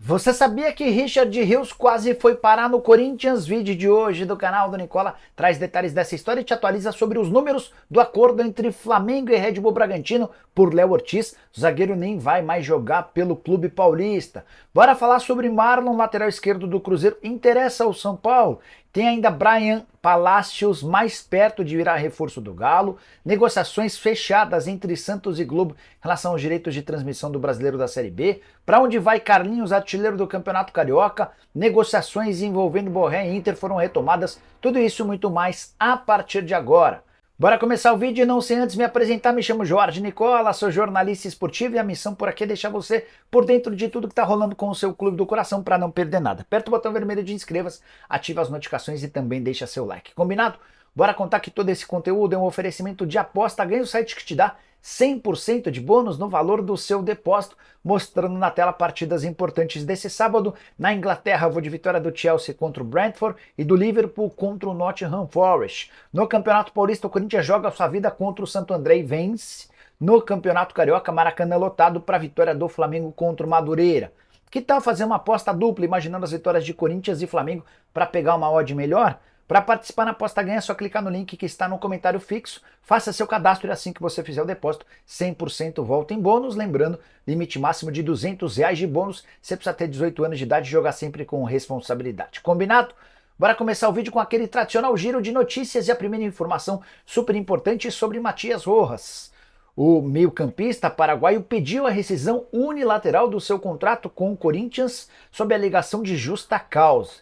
Você sabia que Richard Rios quase foi parar no Corinthians? Vídeo de hoje do canal do Nicola traz detalhes dessa história e te atualiza sobre os números do acordo entre Flamengo e Red Bull Bragantino por Léo Ortiz. O zagueiro nem vai mais jogar pelo clube paulista. Bora falar sobre Marlon, lateral esquerdo do Cruzeiro, interessa ao São Paulo. Tem ainda Brian Palacios mais perto de virar reforço do Galo. Negociações fechadas entre Santos e Globo em relação aos direitos de transmissão do Brasileiro da Série B. Para onde vai Carlinhos, artilheiro do Campeonato Carioca? Negociações envolvendo Borré e Inter foram retomadas. Tudo isso e muito mais a partir de agora. Bora começar o vídeo e não sem antes me apresentar, me chamo Jorge Nicola, sou jornalista esportivo e a missão por aqui é deixar você por dentro de tudo que está rolando com o seu clube do coração para não perder nada. Aperta o botão vermelho de inscreva-se, ativa as notificações e também deixa seu like. Combinado? Bora contar que todo esse conteúdo é um oferecimento de aposta, ganha o site que te dá 100% de bônus no valor do seu depósito, mostrando na tela partidas importantes desse sábado. Na Inglaterra, vou de vitória do Chelsea contra o Brentford e do Liverpool contra o Nottingham Forest. No Campeonato Paulista, o Corinthians joga a sua vida contra o Santo André e vence. No Campeonato Carioca, Maracanã lotado para a vitória do Flamengo contra o Madureira. Que tal fazer uma aposta dupla, imaginando as vitórias de Corinthians e Flamengo para pegar uma odd melhor? Para participar na aposta ganha é só clicar no link que está no comentário fixo, faça seu cadastro e assim que você fizer o depósito, 100% volta em bônus. Lembrando, limite máximo de R$200 de bônus, você precisa ter 18 anos de idade e jogar sempre com responsabilidade. Combinado? Bora começar o vídeo com aquele tradicional giro de notícias e a primeira informação super importante sobre Matias Rojas. O meio-campista paraguaio pediu a rescisão unilateral do seu contrato com o Corinthians sob a alegação de justa causa.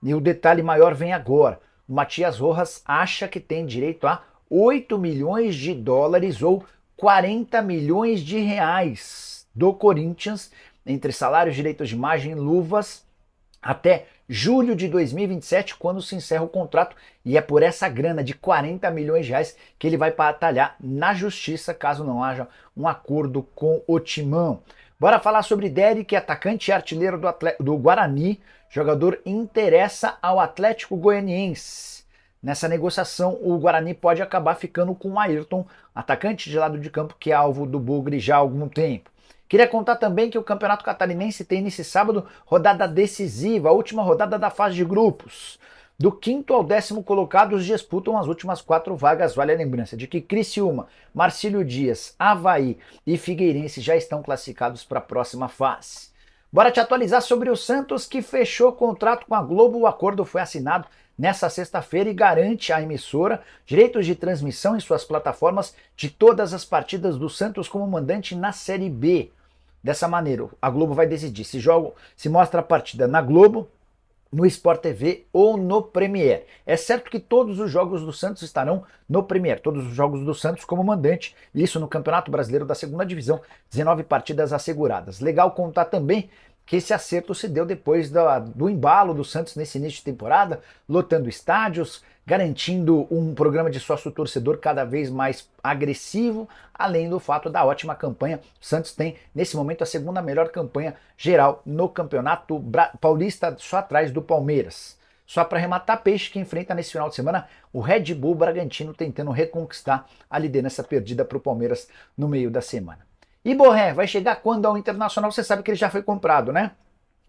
E o detalhe maior vem agora. O Matias Rojas acha que tem direito a 8 milhões de dólares ou 40 milhões de reais do Corinthians, entre salários, direitos de imagem e luvas, até julho de 2027, quando se encerra o contrato, e é por essa grana de 40 milhões de reais que ele vai batalhar na justiça, caso não haja um acordo com o Timão. Bora falar sobre Derek, atacante e artilheiro do Guarani. Jogador interessa ao Atlético Goianiense. Nessa negociação, o Guarani pode acabar ficando com o Ayrton, atacante de lado de campo que é alvo do Bugre já há algum tempo. Queria contar também que o Campeonato Catarinense tem nesse sábado rodada decisiva, a última rodada da fase de grupos. Do 5º ao 10º colocados disputam as últimas 4 vagas. Vale a lembrança de que Criciúma, Marcílio Dias, Avaí e Figueirense já estão classificados para a próxima fase. Bora te atualizar sobre o Santos, que fechou contrato com a Globo. O acordo foi assinado nessa sexta-feira e garante à emissora direitos de transmissão em suas plataformas de todas as partidas do Santos como mandante na Série B. Dessa maneira, a Globo vai decidir se mostra a partida na Globo, no Sport TV ou no Premier. É certo que todos os jogos do Santos estarão no Premier, todos os jogos do Santos como mandante, isso no Campeonato Brasileiro da Segunda Divisão, 19 partidas asseguradas. Legal contar também que esse acerto se deu depois do embalo do Santos nesse início de temporada, lotando estádios, garantindo um programa de sócio-torcedor cada vez mais agressivo, além do fato da ótima campanha. O Santos tem, nesse momento, a segunda melhor campanha geral no Campeonato Paulista, só atrás do Palmeiras. Só para arrematar, Peixe que enfrenta nesse final de semana o Red Bull Bragantino, tentando reconquistar a liderança perdida para o Palmeiras no meio da semana. E Borré vai chegar quando ao Internacional? Você sabe que ele já foi comprado, né?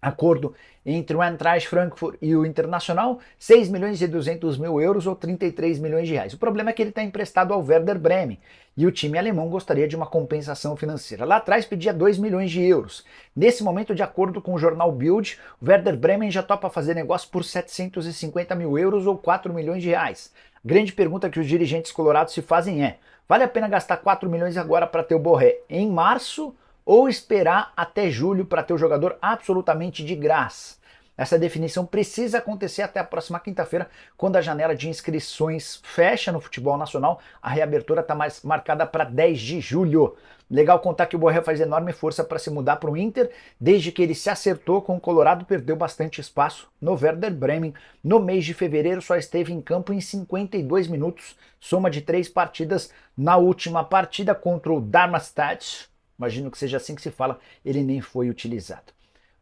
Acordo entre o Eintracht Frankfurt e o Internacional, 6 milhões e 200 mil euros ou 33 milhões de reais. O problema é que ele está emprestado ao Werder Bremen e o time alemão gostaria de uma compensação financeira. Lá atrás pedia 2 milhões de euros. Nesse momento, de acordo com o jornal Bild, o Werder Bremen já topa fazer negócio por 750 mil euros ou 4 milhões de reais. A grande pergunta que os dirigentes colorados se fazem é: vale a pena gastar 4 milhões agora para ter o Borré em março ou esperar até julho para ter o jogador absolutamente de graça? Essa definição precisa acontecer até a próxima quinta-feira, quando a janela de inscrições fecha no futebol nacional. A reabertura está mais marcada para 10 de julho. Legal contar que o Borré faz enorme força para se mudar para o Inter. Desde que ele se acertou com o Colorado, perdeu bastante espaço no Werder Bremen. No mês de fevereiro só esteve em campo em 52 minutos, soma de 3 partidas. Na última partida contra o Darmstadt, imagino que seja assim que se fala, ele nem foi utilizado.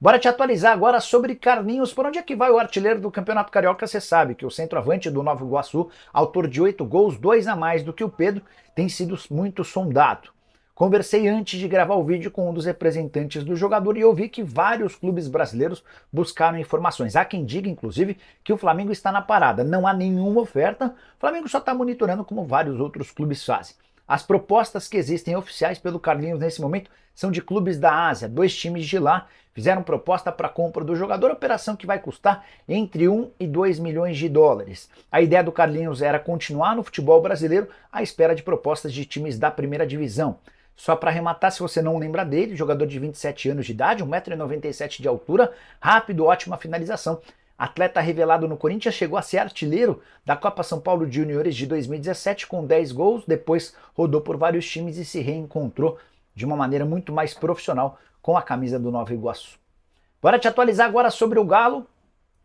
Bora te atualizar agora sobre Carlinhos. Por onde é que vai o artilheiro do Campeonato Carioca? Você sabe que o centroavante do Nova Iguaçu, autor de 8 gols, 2 a mais do que o Pedro, tem sido muito sondado. Conversei antes de gravar o vídeo com um dos representantes do jogador e eu vi que vários clubes brasileiros buscaram informações. Há quem diga, inclusive, que o Flamengo está na parada. Não há nenhuma oferta, o Flamengo só está monitorando como vários outros clubes fazem. As propostas que existem oficiais pelo Carlinhos nesse momento são de clubes da Ásia. 2 times de lá fizeram proposta para a compra do jogador, operação que vai custar entre 1 e 2 milhões de dólares. A ideia do Carlinhos era continuar no futebol brasileiro à espera de propostas de times da primeira divisão. Só para arrematar, se você não lembra dele, jogador de 27 anos de idade, 1,97 m de altura, rápido, ótima finalização. Atleta revelado no Corinthians, chegou a ser artilheiro da Copa São Paulo Juniores de 2017 com 10 gols, depois rodou por vários times e se reencontrou de uma maneira muito mais profissional com a camisa do Nova Iguaçu. Bora te atualizar agora sobre o Galo.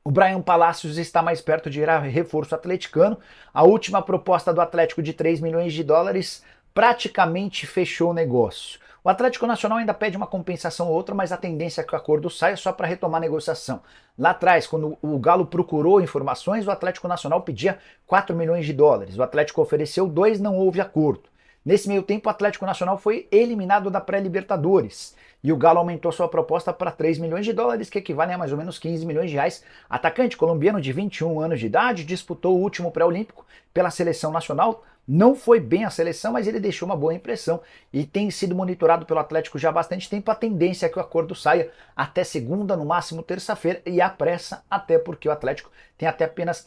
O Bryan Palacios está mais perto de ir a reforço atleticano. A última proposta do Atlético de 3 milhões de dólares praticamente fechou o negócio. O Atlético Nacional ainda pede uma compensação ou outra, mas a tendência é que o acordo saia só para retomar a negociação. Lá atrás, quando o Galo procurou informações, o Atlético Nacional pedia 4 milhões de dólares. O Atlético ofereceu 2, não houve acordo. Nesse meio tempo, o Atlético Nacional foi eliminado da pré-Libertadores e o Galo aumentou sua proposta para 3 milhões de dólares, que equivalem a mais ou menos 15 milhões de reais. Atacante colombiano de 21 anos de idade, disputou o último pré-olímpico pela seleção nacional. Não foi bem a seleção, mas ele deixou uma boa impressão e tem sido monitorado pelo Atlético já há bastante tempo. A tendência é que o acordo saia até segunda, no máximo terça-feira, e há pressa, até porque o Atlético tem até apenas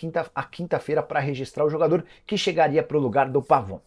quinta-feira para registrar o jogador que chegaria para o lugar do Pavão.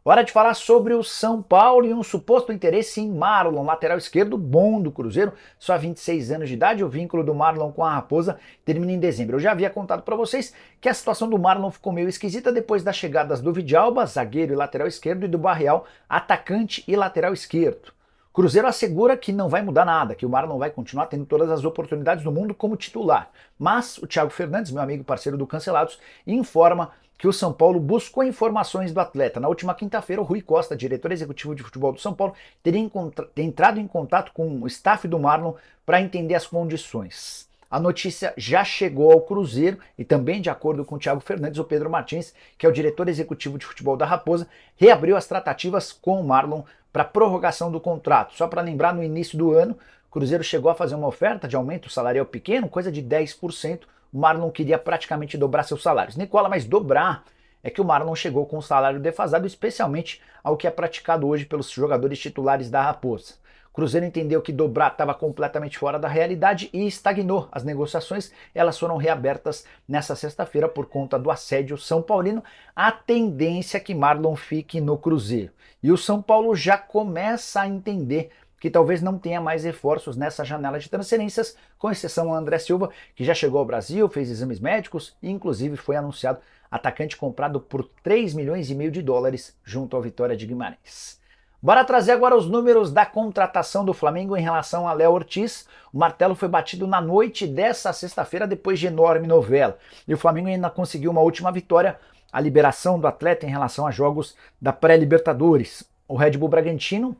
Hora de falar sobre o São Paulo e um suposto interesse em Marlon, lateral esquerdo bom do Cruzeiro, só 26 anos de idade. O vínculo do Marlon com a Raposa termina em dezembro. Eu já havia contado para vocês que a situação do Marlon ficou meio esquisita depois das chegadas do Vidalba, zagueiro e lateral esquerdo, e do Barreal, atacante e lateral esquerdo. O Cruzeiro assegura que não vai mudar nada, que o Marlon vai continuar tendo todas as oportunidades do mundo como titular. Mas o Thiago Fernandes, meu amigo e parceiro do Cancelados, informa que o São Paulo buscou informações do atleta. Na última quinta-feira, o Rui Costa, diretor executivo de futebol do São Paulo, teria entrado em contato com o staff do Marlon para entender as condições. A notícia já chegou ao Cruzeiro e também, de acordo com o Thiago Fernandes, o Pedro Martins, que é o diretor executivo de futebol da Raposa, reabriu as tratativas com o Marlon para prorrogação do contrato. Só para lembrar, no início do ano, o Cruzeiro chegou a fazer uma oferta de aumento salarial pequeno, coisa de 10%. O Marlon queria praticamente dobrar seus salários. Nicola, mas dobrar é que o Marlon chegou com um salário defasado, especialmente ao que é praticado hoje pelos jogadores titulares da Raposa. O Cruzeiro entendeu que dobrar estava completamente fora da realidade e estagnou. As negociações elas foram reabertas nessa sexta-feira por conta do assédio são paulino. A tendência é que Marlon fique no Cruzeiro. E o São Paulo já começa a entender que talvez não tenha mais reforços nessa janela de transferências, com exceção ao André Silva, que já chegou ao Brasil, fez exames médicos e inclusive foi anunciado atacante comprado por 3 milhões e meio de dólares junto ao Vitória de Guimarães. Bora trazer agora os números da contratação do Flamengo em relação a Léo Ortiz. O martelo foi batido na noite dessa sexta-feira depois de enorme novela. E o Flamengo ainda conseguiu uma última vitória, a liberação do atleta em relação a jogos da pré-Libertadores. O Red Bull Bragantino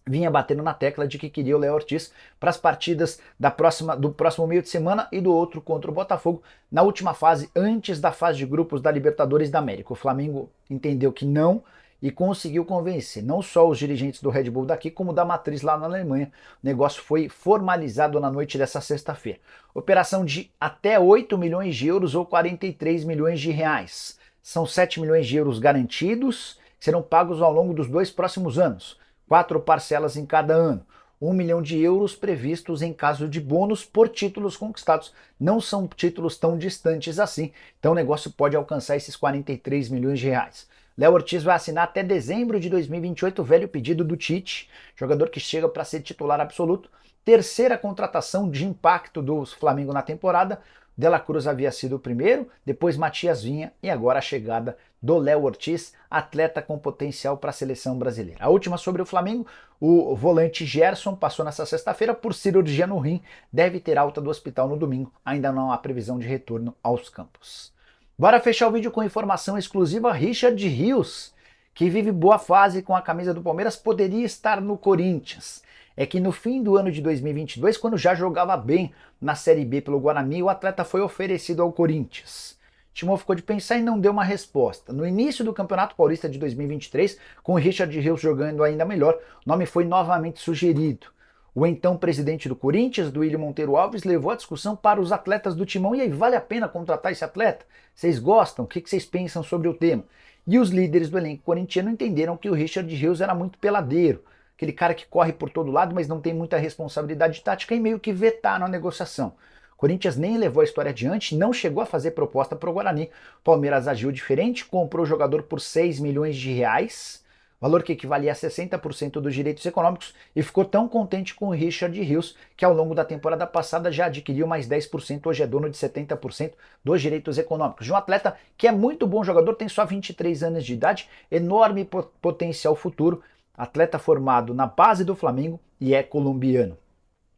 vinha batendo na tecla de que queria o Léo Ortiz para as partidas do próximo meio de semana e do outro contra o Botafogo, na última fase, antes da fase de grupos da Libertadores da América. O Flamengo entendeu que não e conseguiu convencer não só os dirigentes do Red Bull daqui, como da matriz lá na Alemanha. O negócio foi formalizado na noite dessa sexta-feira. Operação de até 8 milhões de euros ou 43 milhões de reais. São 7 milhões de euros garantidos, que serão pagos ao longo dos 2 próximos anos. 4 parcelas em cada ano, 1 milhão de euros previstos em caso de bônus por títulos conquistados. Não são títulos tão distantes assim, então o negócio pode alcançar esses 43 milhões de reais. Léo Ortiz vai assinar até dezembro de 2028, o velho pedido do Tite, jogador que chega para ser titular absoluto. Terceira contratação de impacto do Flamengo na temporada. De La Cruz havia sido o primeiro, depois Matias Vinha e agora a chegada do Léo Ortiz, atleta com potencial para a seleção brasileira. A última sobre o Flamengo, o volante Gerson passou nessa sexta-feira por cirurgia no rim, deve ter alta do hospital no domingo, ainda não há previsão de retorno aos campos. Bora fechar o vídeo com informação exclusiva. Richard Rios, que vive boa fase com a camisa do Palmeiras, poderia estar no Corinthians. É que no fim do ano de 2022, quando já jogava bem na Série B pelo Guarani, o atleta foi oferecido ao Corinthians. Timão ficou de pensar e não deu uma resposta. No início do Campeonato Paulista de 2023, com o Richard Rios jogando ainda melhor, o nome foi novamente sugerido. O então presidente do Corinthians, Duílio Monteiro Alves, levou a discussão para os atletas do Timão. E aí, vale a pena contratar esse atleta? Vocês gostam? O que vocês pensam sobre o tema? E os líderes do elenco corintiano entenderam que o Richard Rios era muito peladeiro, aquele cara que corre por todo lado, mas não tem muita responsabilidade tática, e meio que vetaram a negociação. O Corinthians nem levou a história adiante, não chegou a fazer proposta para o Guarani. O Palmeiras agiu diferente, comprou o jogador por 6 milhões de reais, valor que equivalia a 60% dos direitos econômicos, e ficou tão contente com o Richard Rios que ao longo da temporada passada já adquiriu mais 10%, hoje é dono de 70% dos direitos econômicos. De um atleta que é muito bom jogador, tem só 23 anos de idade, enorme potencial futuro, atleta formado na base do Flamengo e é colombiano.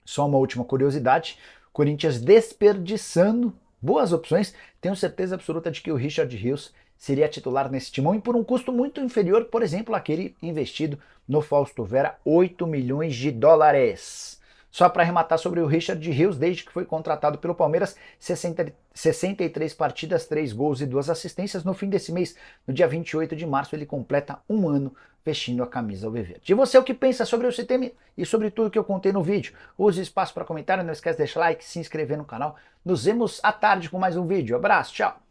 Só uma última curiosidade, Corinthians desperdiçando boas opções, tenho certeza absoluta de que o Richard Rios seria titular nesse timão e por um custo muito inferior, por exemplo, aquele investido no Fausto Vera, 8 milhões de dólares. Só para arrematar sobre o Richard Rios, desde que foi contratado pelo Palmeiras, 63 partidas, 3 gols e 2 assistências. No fim desse mês, no dia 28 de março, ele completa um ano vestindo a camisa alviverde. E você, o que pensa sobre esse tema e sobre tudo que eu contei no vídeo? Use espaço para comentário, não esquece de deixar like, se inscrever no canal. Nos vemos à tarde com mais um vídeo. Abraço, tchau!